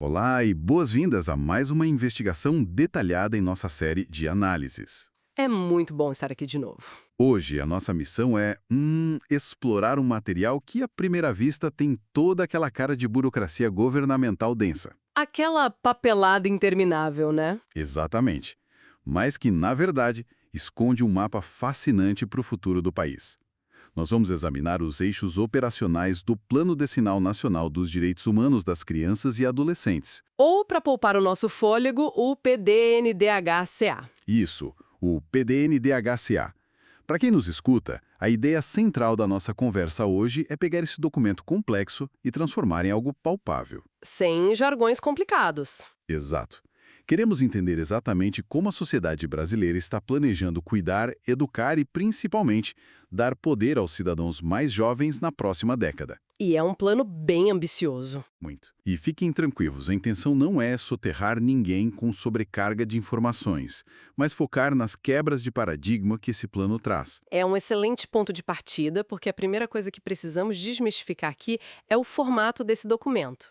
Olá e boas-vindas a mais uma investigação detalhada em nossa série de análises. É muito bom estar aqui de novo. Hoje, a nossa missão é explorar um material que, à primeira vista, tem toda aquela cara de burocracia governamental densa. Aquela papelada interminável, né? Exatamente. Mas que, na verdade, esconde um mapa fascinante para o futuro do país. Nós vamos examinar os eixos operacionais do Plano Decenal Nacional dos Direitos Humanos das Crianças e Adolescentes. Ou, para poupar o nosso fôlego, o PDNDHCA. Isso, o PDNDHCA. Para quem nos escuta, a ideia central da nossa conversa hoje é pegar esse documento complexo e transformar em algo palpável. Sem jargões complicados. Exato. Queremos entender exatamente como a sociedade brasileira está planejando cuidar, educar e, principalmente, dar poder aos cidadãos mais jovens na próxima década. E é um plano bem ambicioso. Muito. E fiquem tranquilos, a intenção não é soterrar ninguém com sobrecarga de informações, mas focar nas quebras de paradigma que esse plano traz. É um excelente ponto de partida, porque a primeira coisa que precisamos desmistificar aqui é o formato desse documento.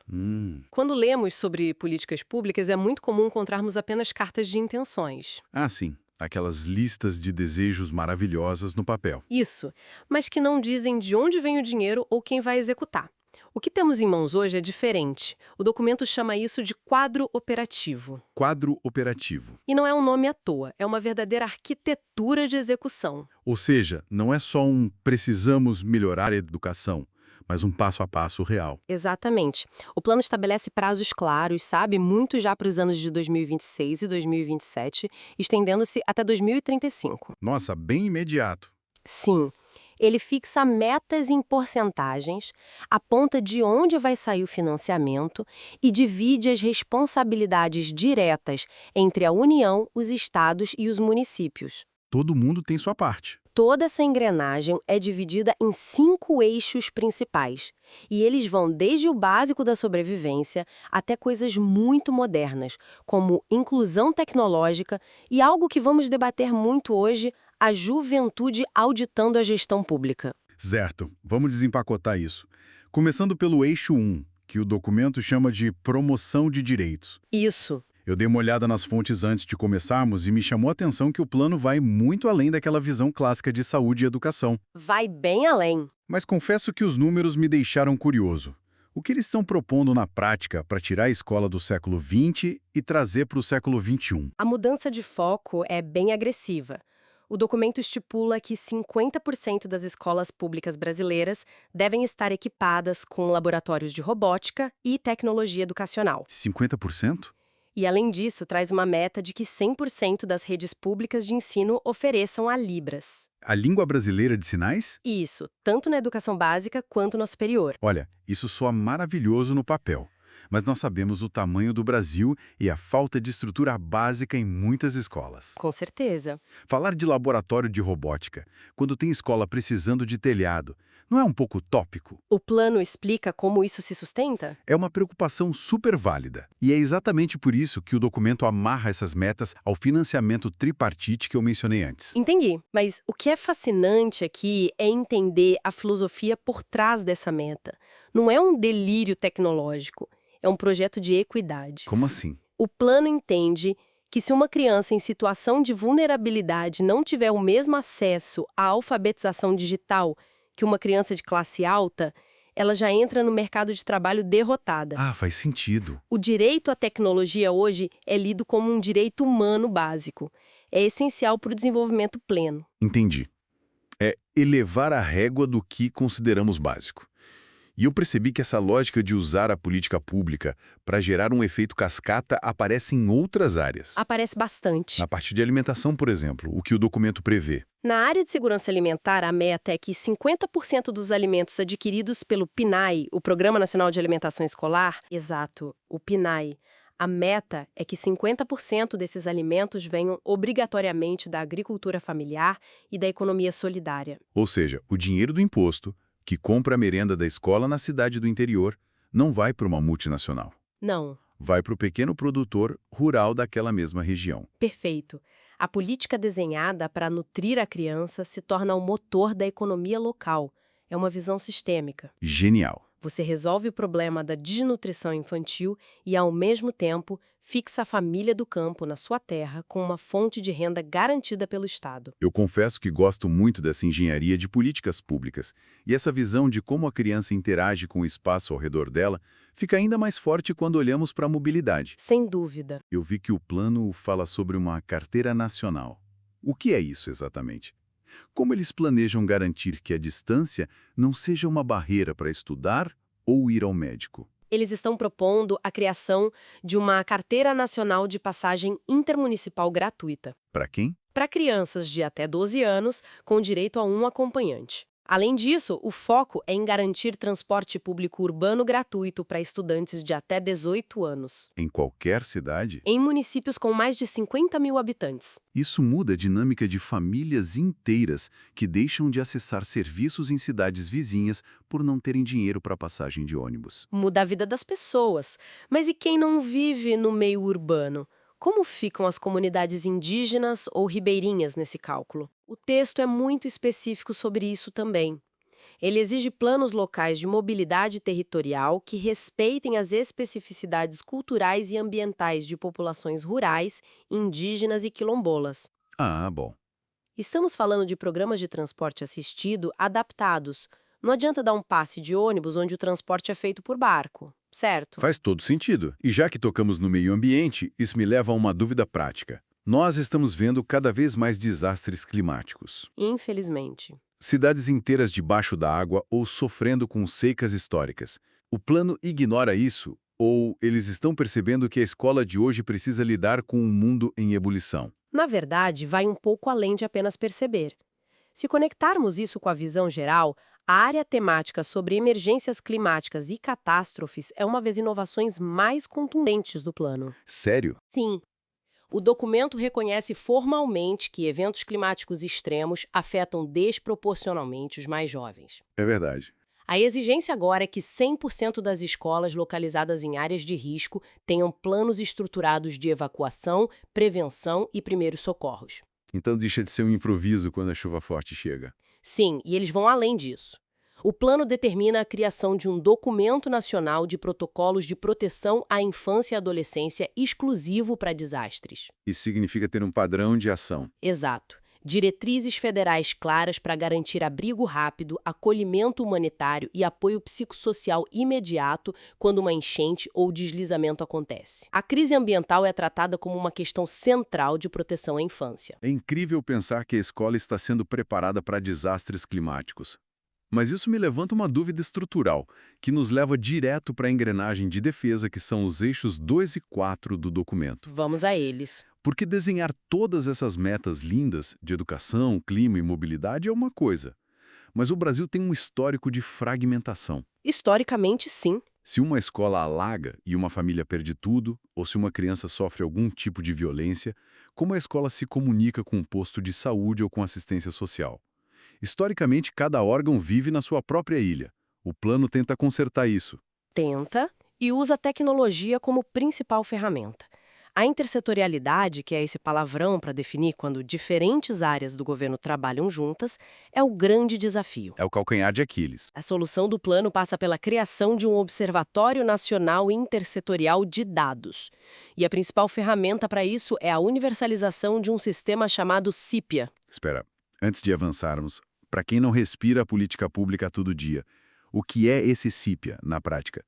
Quando lemos sobre políticas públicas, é muito comum encontrarmos apenas cartas de intenções. Ah, sim. Aquelas listas de desejos maravilhosas no papel. Isso, mas que não dizem de onde vem o dinheiro ou quem vai executar. O que temos em mãos hoje é diferente. O documento chama isso de quadro operativo. Quadro operativo. E não é um nome à toa, é uma verdadeira arquitetura de execução. Ou seja, não é só um precisamos melhorar a educação, mas um passo a passo real. Exatamente. O plano estabelece prazos claros, sabe? Muito já para os anos de 2026 e 2027, estendendo-se até 2035. Nossa, bem imediato. Sim, ele fixa metas em porcentagens, aponta de onde vai sair o financiamento e divide as responsabilidades diretas entre a União, os estados e os municípios. Todo mundo tem sua parte. Toda essa engrenagem é dividida em 5 eixos principais, e eles vão desde o básico da sobrevivência até coisas muito modernas, como inclusão tecnológica e algo que vamos debater muito hoje, a juventude auditando a gestão pública. Certo, vamos desempacotar isso. Começando pelo eixo 1, que o documento chama de promoção de direitos. Isso. Eu dei uma olhada nas fontes antes de começarmos e me chamou a atenção que o plano vai muito além daquela visão clássica de saúde e educação. Vai bem além. Mas confesso que os números me deixaram curioso. O que eles estão propondo na prática para tirar a escola do século XX e trazer para o século XXI? A mudança de foco é bem agressiva. O documento estipula que 50% das escolas públicas brasileiras devem estar equipadas com laboratórios de robótica e tecnologia educacional. 50%? E, além disso, traz uma meta de que 100% das redes públicas de ensino ofereçam a Libras. A língua brasileira de sinais? Isso, tanto na educação básica quanto na superior. Olha, isso soa maravilhoso no papel. Mas nós sabemos o tamanho do Brasil e a falta de estrutura básica em muitas escolas. Com certeza. Falar de laboratório de robótica, quando tem escola precisando de telhado, não é um pouco utópico? O plano explica como isso se sustenta? É uma preocupação super válida. E é exatamente por isso que o documento amarra essas metas ao financiamento tripartite que eu mencionei antes. Entendi, mas o que é fascinante aqui é entender a filosofia por trás dessa meta. Não é um delírio tecnológico, é um projeto de equidade. Como assim? O plano entende que se uma criança em situação de vulnerabilidade não tiver o mesmo acesso à alfabetização digital que uma criança de classe alta, ela já entra no mercado de trabalho derrotada. Ah, faz sentido. O direito à tecnologia hoje é lido como um direito humano básico. É essencial para o desenvolvimento pleno. Entendi. É elevar a régua do que consideramos básico. E eu percebi que essa lógica de usar a política pública para gerar um efeito cascata aparece em outras áreas. Aparece bastante. Na parte de alimentação, por exemplo, o que o documento prevê. Na área de segurança alimentar, a meta é que 50% dos alimentos adquiridos pelo PNAE, o Programa Nacional de Alimentação Escolar, exato, o PNAE, a meta é que 50% desses alimentos venham obrigatoriamente da agricultura familiar e da economia solidária. Ou seja, o dinheiro do imposto, que compra a merenda da escola na cidade do interior, não vai para uma multinacional. Não. Vai para o pequeno produtor rural daquela mesma região. Perfeito. A política desenhada para nutrir a criança se torna o motor da economia local. É uma visão sistêmica. Genial. Você resolve o problema da desnutrição infantil e, ao mesmo tempo, fixa a família do campo na sua terra com uma fonte de renda garantida pelo Estado. Eu confesso que gosto muito dessa engenharia de políticas públicas, e essa visão de como a criança interage com o espaço ao redor dela fica ainda mais forte quando olhamos para a mobilidade. Sem dúvida. Eu vi que o plano fala sobre uma carteira nacional. O que é isso exatamente? Como eles planejam garantir que a distância não seja uma barreira para estudar ou ir ao médico? Eles estão propondo a criação de uma carteira nacional de passagem intermunicipal gratuita Para quem? para crianças de até 12 anos com direito a um acompanhante. Além disso, o foco é em garantir transporte público urbano gratuito para estudantes de até 18 anos, Em qualquer cidade? em municípios com mais de 50 mil habitantes. Isso muda a dinâmica de famílias inteiras que deixam de acessar serviços em cidades vizinhas por não terem dinheiro para passagem de ônibus. Muda a vida das pessoas. Mas e quem não vive no meio urbano? Como ficam as comunidades indígenas ou ribeirinhas nesse cálculo? O texto é muito específico sobre isso também. Ele exige planos locais de mobilidade territorial que respeitem as especificidades culturais e ambientais de populações rurais, indígenas e quilombolas. Ah, bom. Estamos falando de programas de transporte assistido adaptados. Não adianta dar um passe de ônibus onde o transporte é feito por barco, certo? Faz todo sentido. E já que tocamos no meio ambiente, isso me leva a uma dúvida prática. Nós estamos vendo cada vez mais desastres climáticos. Infelizmente. Cidades inteiras debaixo da água ou sofrendo com secas históricas. O plano ignora isso? Ou eles estão percebendo que a escola de hoje precisa lidar com um mundo em ebulição? Na verdade, vai um pouco além de apenas perceber. Se conectarmos isso com a visão geral, a área temática sobre emergências climáticas e catástrofes é uma das inovações mais contundentes do plano. Sério? Sim. O documento reconhece formalmente que eventos climáticos extremos afetam desproporcionalmente os mais jovens. É verdade. A exigência agora é que 100% das escolas localizadas em áreas de risco tenham planos estruturados de evacuação, prevenção e primeiros socorros. Então deixa de ser um improviso quando a chuva forte chega. Sim, e eles vão além disso. O plano determina a criação de um documento nacional de protocolos de proteção à infância e adolescência exclusivo para desastres. Isso significa ter um padrão de ação. Exato. Diretrizes federais claras para garantir abrigo rápido, acolhimento humanitário e apoio psicossocial imediato quando uma enchente ou deslizamento acontece. A crise ambiental é tratada como uma questão central de proteção à infância. É incrível pensar que a escola está sendo preparada para desastres climáticos. Mas isso me levanta uma dúvida estrutural, que nos leva direto para a engrenagem de defesa, que são os eixos 2 e 4 do documento. Vamos a eles. Porque desenhar todas essas metas lindas de educação, clima e mobilidade é uma coisa. Mas o Brasil tem um histórico de fragmentação. Historicamente, sim. Se uma escola alaga e uma família perde tudo, ou se uma criança sofre algum tipo de violência, como a escola se comunica com um posto de saúde ou com assistência social? Historicamente, cada órgão vive na sua própria ilha. O plano tenta consertar isso. Tenta e usa a tecnologia como principal ferramenta. A intersetorialidade, que é esse palavrão para definir quando diferentes áreas do governo trabalham juntas, é o grande desafio. É o calcanhar de Aquiles. A solução do plano passa pela criação de um Observatório Nacional Intersetorial de Dados. E a principal ferramenta para isso é a universalização de um sistema chamado CIPIA. Espera, antes de avançarmos, para quem não respira a política pública todo dia, o que é esse CIPIA na prática?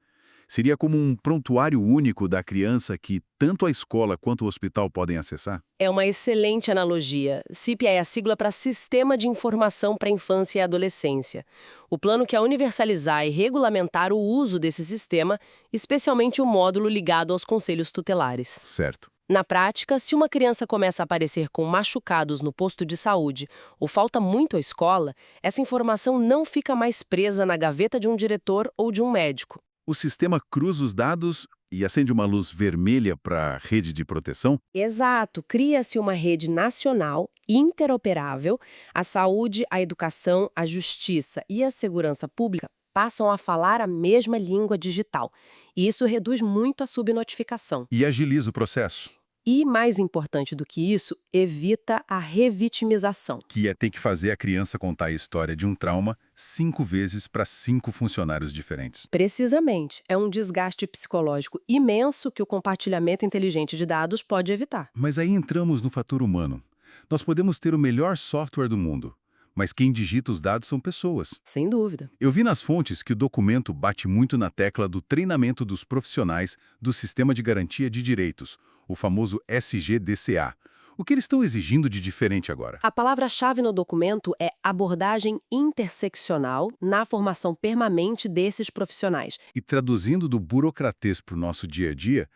Seria como um prontuário único da criança que tanto a escola quanto o hospital podem acessar? É uma excelente analogia. CIPIA é a sigla para Sistema de Informação para a Infância e Adolescência. O plano quer universalizar e regulamentar o uso desse sistema, especialmente o módulo ligado aos conselhos tutelares. Certo. Na prática, se uma criança começa a aparecer com machucados no posto de saúde ou falta muito à escola, essa informação não fica mais presa na gaveta de um diretor ou de um médico. O sistema cruza os dados e acende uma luz vermelha para a rede de proteção? Exato, cria-se uma rede nacional, interoperável. A saúde, a educação, a justiça e a segurança pública passam a falar a mesma língua digital. E isso reduz muito a subnotificação. E agiliza o processo. E, mais importante do que isso, evita a revitimização. Que é ter que fazer a criança contar a história de um trauma 5 vezes para 5 funcionários diferentes. Precisamente, é um desgaste psicológico imenso que o compartilhamento inteligente de dados pode evitar. Mas aí entramos no fator humano. Nós podemos ter o melhor software do mundo, mas quem digita os dados são pessoas. Sem dúvida. Eu vi nas fontes que o documento bate muito na tecla do treinamento dos profissionais do Sistema de Garantia de Direitos, o famoso SGDCA. O que eles estão exigindo de diferente agora? A palavra-chave no documento é abordagem interseccional na formação permanente desses profissionais. E traduzindo do burocratês para o nosso dia a dia,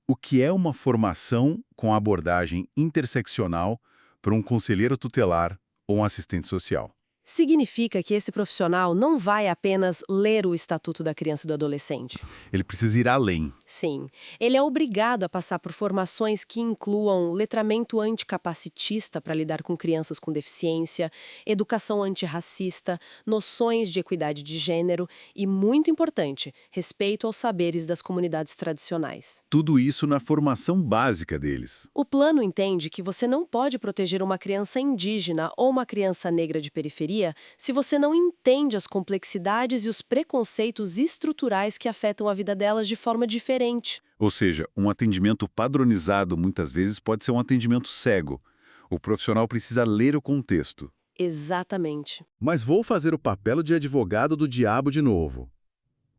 o que é uma formação com abordagem interseccional para um conselheiro tutelar ou um assistente social? Significa que esse profissional não vai apenas ler o Estatuto da Criança e do Adolescente. Ele precisa ir além. Sim, ele é obrigado a passar por formações que incluam letramento anticapacitista para lidar com crianças com deficiência, educação antirracista, noções de equidade de gênero e, muito importante, respeito aos saberes das comunidades tradicionais. Tudo isso na formação básica deles. O plano entende que você não pode proteger uma criança indígena ou uma criança negra de periferia se você não entende as complexidades e os preconceitos estruturais que afetam a vida delas de forma diferente. Ou seja, um atendimento padronizado muitas vezes pode ser um atendimento cego. O profissional precisa ler o contexto. Exatamente. Mas vou fazer o papel de advogado do diabo de novo.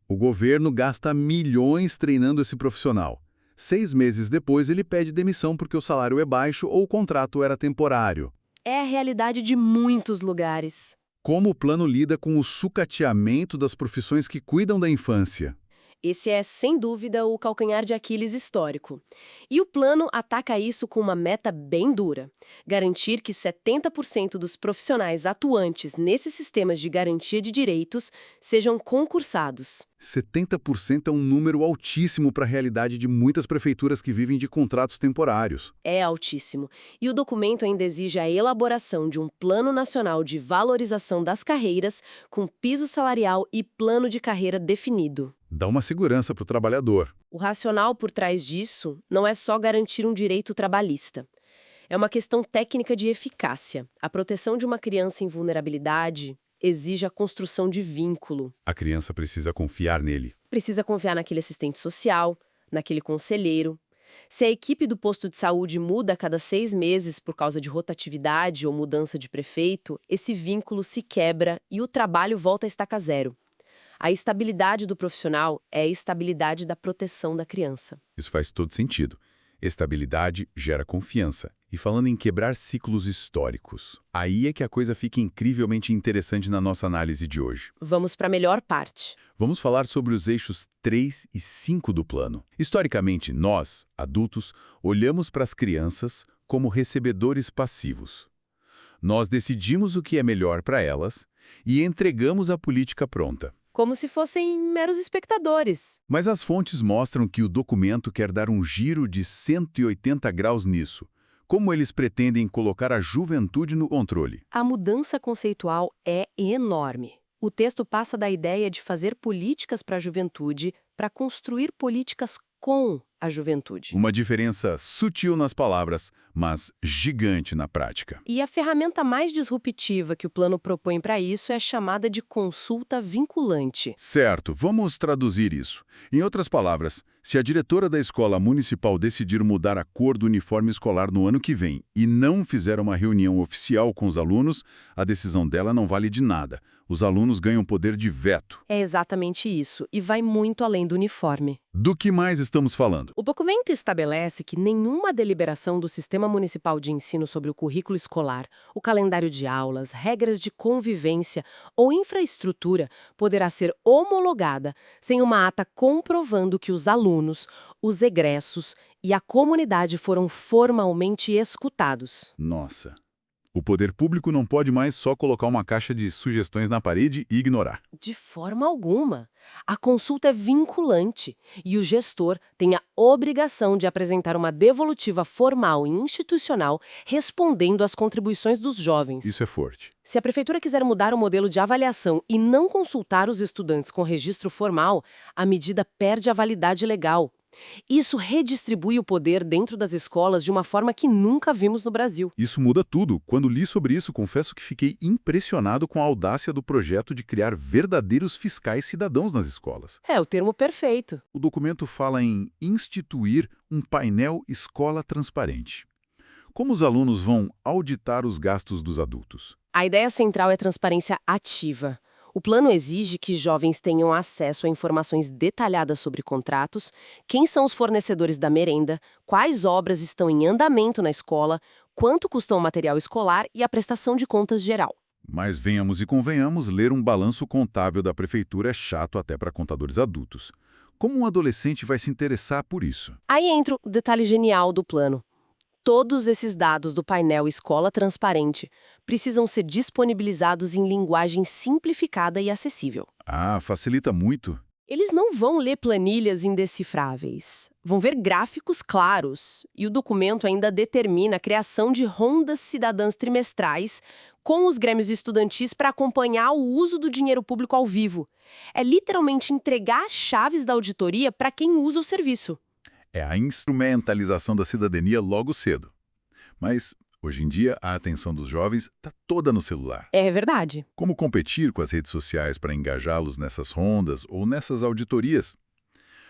O governo gasta milhões treinando esse profissional. 6 meses depois ele pede demissão porque o salário é baixo ou o contrato era temporário. É a realidade de muitos lugares. Como o plano lida com o sucateamento das profissões que cuidam da infância? Esse é, sem dúvida, o calcanhar de Aquiles histórico. E o plano ataca isso com uma meta bem dura: garantir que 70% dos profissionais atuantes nesses sistemas de garantia de direitos sejam concursados. 70% é um número altíssimo para a realidade de muitas prefeituras que vivem de contratos temporários. É altíssimo. E o documento ainda exige a elaboração de um Plano Nacional de Valorização das Carreiras, com piso salarial e plano de carreira definido. Dá uma segurança para o trabalhador. O racional por trás disso não é só garantir um direito trabalhista. É uma questão técnica de eficácia. A proteção de uma criança em vulnerabilidade exige a construção de vínculo. A criança precisa confiar nele. Precisa confiar naquele assistente social, naquele conselheiro. Se a equipe do posto de saúde muda a cada 6 meses por causa de rotatividade ou mudança de prefeito, esse vínculo se quebra e o trabalho volta a estaca zero. A estabilidade do profissional é a estabilidade da proteção da criança. Isso faz todo sentido. Estabilidade gera confiança. E falando em quebrar ciclos históricos, aí é que a coisa fica incrivelmente interessante na nossa análise de hoje. Vamos para a melhor parte. Vamos falar sobre os eixos 3 e 5 do plano. Historicamente, nós, adultos, olhamos para as crianças como recebedores passivos. Nós decidimos o que é melhor para elas e entregamos a política pronta. Como se fossem meros espectadores. Mas as fontes mostram que o documento quer dar um giro de 180 graus nisso. Como eles pretendem colocar a juventude no controle? A mudança conceitual é enorme. O texto passa da ideia de fazer políticas para a juventude para construir políticas com a juventude. Uma diferença sutil nas palavras, mas gigante na prática. E a ferramenta mais disruptiva que o plano propõe para isso é chamada de consulta vinculante. Certo, vamos traduzir isso. Em outras palavras, se a diretora da escola municipal decidir mudar a cor do uniforme escolar no ano que vem e não fizer uma reunião oficial com os alunos, a decisão dela não vale de nada. Os alunos ganham poder de veto. É exatamente isso, e vai muito além do uniforme. Do que mais estamos falando? O documento estabelece que nenhuma deliberação do Sistema Municipal de Ensino sobre o currículo escolar, o calendário de aulas, regras de convivência ou infraestrutura poderá ser homologada sem uma ata comprovando que os alunos, os egressos e a comunidade foram formalmente escutados. Nossa. O poder público não pode mais só colocar uma caixa de sugestões na parede e ignorar. De forma alguma. A consulta é vinculante e o gestor tem a obrigação de apresentar uma devolutiva formal e institucional respondendo às contribuições dos jovens. Isso é forte. Se a prefeitura quiser mudar o modelo de avaliação e não consultar os estudantes com registro formal, a medida perde a validade legal. Isso redistribui o poder dentro das escolas de uma forma que nunca vimos no Brasil. Isso muda tudo. Quando li sobre isso, confesso que fiquei impressionado com a audácia do projeto de criar verdadeiros fiscais cidadãos nas escolas. É o termo perfeito. O documento fala em instituir um painel escola transparente. Como os alunos vão auditar os gastos dos adultos? A ideia central é transparência ativa. O plano exige que jovens tenham acesso a informações detalhadas sobre contratos, quem são os fornecedores da merenda, quais obras estão em andamento na escola, quanto custou o material escolar e a prestação de contas geral. Mas venhamos e convenhamos, ler um balanço contábil da prefeitura é chato até para contadores adultos. Como um adolescente vai se interessar por isso? Aí entra o detalhe genial do plano. Todos esses dados do painel Escola Transparente precisam ser disponibilizados em linguagem simplificada e acessível. Ah, facilita muito. Eles não vão ler planilhas indecifráveis. Vão ver gráficos claros. E o documento ainda determina a criação de rondas cidadãs trimestrais com os grêmios estudantis para acompanhar o uso do dinheiro público ao vivo. É literalmente entregar as chaves da auditoria para quem usa o serviço. É a instrumentalização da cidadania logo cedo. Mas, hoje em dia, a atenção dos jovens está toda no celular. É verdade. Como competir com as redes sociais para engajá-los nessas rondas ou nessas auditorias?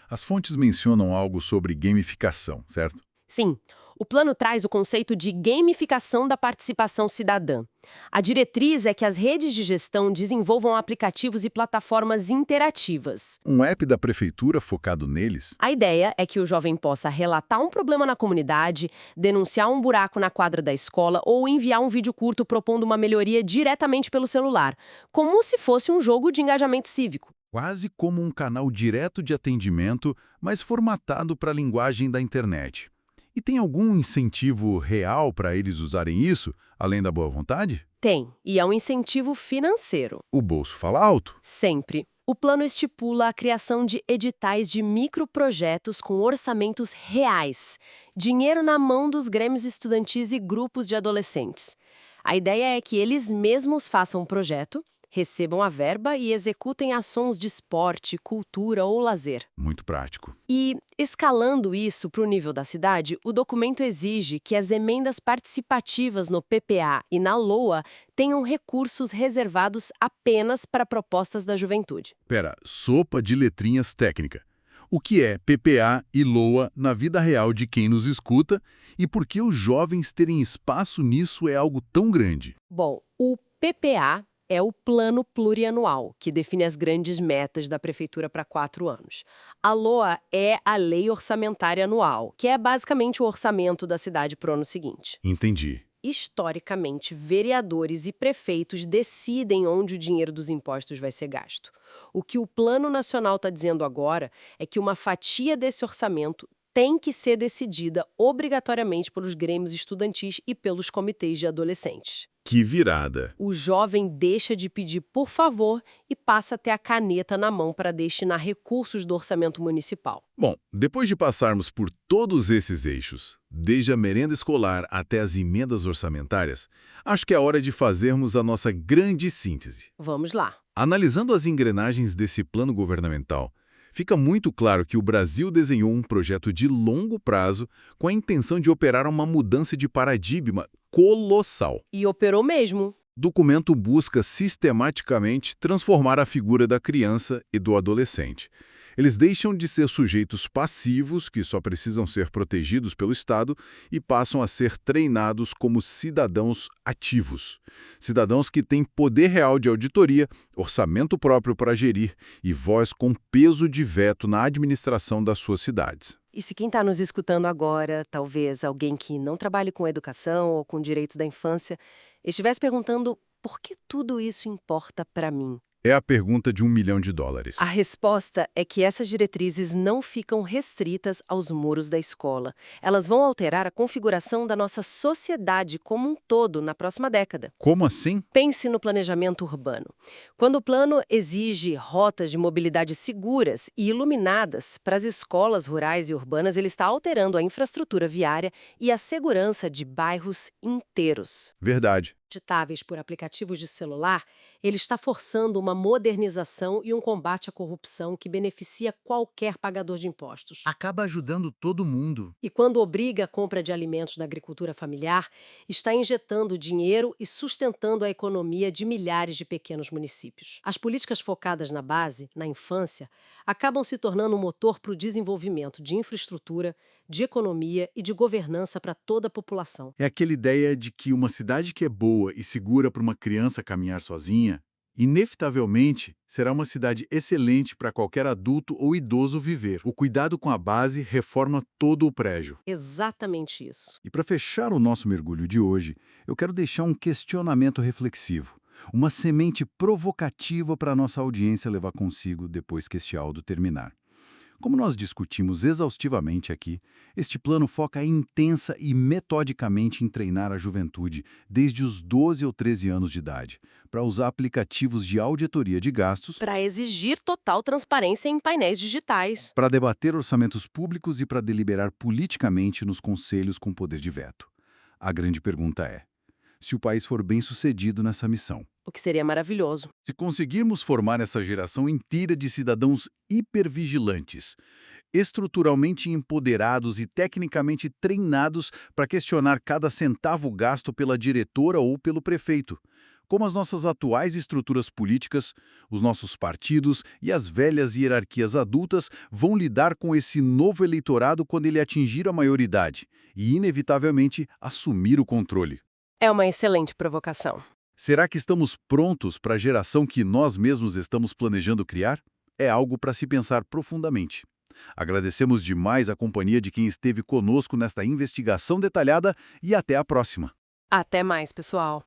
As fontes mencionam algo sobre gamificação, certo? Sim, o plano traz o conceito de gamificação da participação cidadã. A diretriz é que as redes de gestão desenvolvam aplicativos e plataformas interativas. Um app da prefeitura focado neles? A ideia é que o jovem possa relatar um problema na comunidade, denunciar um buraco na quadra da escola ou enviar um vídeo curto propondo uma melhoria diretamente pelo celular, como se fosse um jogo de engajamento cívico. Quase como um canal direto de atendimento, mas formatado para a linguagem da internet. E tem algum incentivo real para eles usarem isso, além da boa vontade? Tem, e é um incentivo financeiro. O bolso fala alto. Sempre. O plano estipula a criação de editais de microprojetos com orçamentos reais, dinheiro na mão dos grêmios estudantis e grupos de adolescentes. A ideia é que eles mesmos façam um projeto, recebam a verba e executem ações de esporte, cultura ou lazer. Muito prático. E, escalando isso para o nível da cidade, o documento exige que as emendas participativas no PPA e na LOA tenham recursos reservados apenas para propostas da juventude. Pera, sopa de letrinhas técnica. O que é PPA e LOA na vida real de quem nos escuta e por que os jovens terem espaço nisso é algo tão grande? Bom, o PPA é o Plano Plurianual, que define as grandes metas da Prefeitura para 4 anos. A LOA é a Lei Orçamentária Anual, que é basicamente o orçamento da cidade para o ano seguinte. Entendi. Historicamente, vereadores e prefeitos decidem onde o dinheiro dos impostos vai ser gasto. O que o Plano Nacional está dizendo agora é que uma fatia desse orçamento tem que ser decidida obrigatoriamente pelos grêmios estudantis e pelos comitês de adolescentes. Que virada! O jovem deixa de pedir por favor e passa a ter a caneta na mão para destinar recursos do orçamento municipal. Bom, depois de passarmos por todos esses eixos, desde a merenda escolar até as emendas orçamentárias, acho que é hora de fazermos a nossa grande síntese. Vamos lá. Analisando as engrenagens desse plano governamental, fica muito claro que o Brasil desenhou um projeto de longo prazo com a intenção de operar uma mudança de paradigma colossal. E operou mesmo. O documento busca sistematicamente transformar a figura da criança e do adolescente. Eles deixam de ser sujeitos passivos, que só precisam ser protegidos pelo Estado, e passam a ser treinados como cidadãos ativos. Cidadãos que têm poder real de auditoria, orçamento próprio para gerir e voz com peso de veto na administração das suas cidades. E se quem está nos escutando agora, talvez alguém que não trabalhe com educação ou com direitos da infância, estivesse perguntando por que tudo isso importa para mim? É a pergunta de $1 milhão. A resposta é que essas diretrizes não ficam restritas aos muros da escola. Elas vão alterar a configuração da nossa sociedade como um todo na próxima década. Como assim? Pense no planejamento urbano. Quando o plano exige rotas de mobilidade seguras e iluminadas para as escolas rurais e urbanas, ele está alterando a infraestrutura viária e a segurança de bairros inteiros. Verdade. digitáveis por aplicativos de celular, ele está forçando uma modernização e um combate à corrupção que beneficia qualquer pagador de impostos. Acaba ajudando todo mundo. E quando obriga a compra de alimentos da agricultura familiar, está injetando dinheiro e sustentando a economia de milhares de pequenos municípios. As políticas focadas na base, na infância, acabam se tornando um motor para o desenvolvimento de infraestrutura, de economia e de governança para toda a população. É aquela ideia de que uma cidade que é boa e segura para uma criança caminhar sozinha, inevitavelmente será uma cidade excelente para qualquer adulto ou idoso viver. O cuidado com a base reforma todo o prédio. Exatamente isso. E para fechar o nosso mergulho de hoje, eu quero deixar um questionamento reflexivo, uma semente provocativa para a nossa audiência levar consigo depois que este áudio terminar. Como nós discutimos exaustivamente aqui, este plano foca intensa e metodicamente em treinar a juventude desde os 12 ou 13 anos de idade, para usar aplicativos de auditoria de gastos, Para exigir total transparência em painéis digitais. para debater orçamentos públicos e para deliberar politicamente nos conselhos com poder de veto. A grande pergunta é: se o país for bem-sucedido nessa missão, O que seria maravilhoso. se conseguirmos formar essa geração inteira de cidadãos hipervigilantes, estruturalmente empoderados e tecnicamente treinados para questionar cada centavo gasto pela diretora ou pelo prefeito, como as nossas atuais estruturas políticas, os nossos partidos e as velhas hierarquias adultas vão lidar com esse novo eleitorado quando ele atingir a maioridade e, inevitavelmente, assumir o controle. É uma excelente provocação. Será que estamos prontos para a geração que nós mesmos estamos planejando criar? É algo para se pensar profundamente. Agradecemos demais a companhia de quem esteve conosco nesta investigação detalhada e até a próxima. Até mais, pessoal.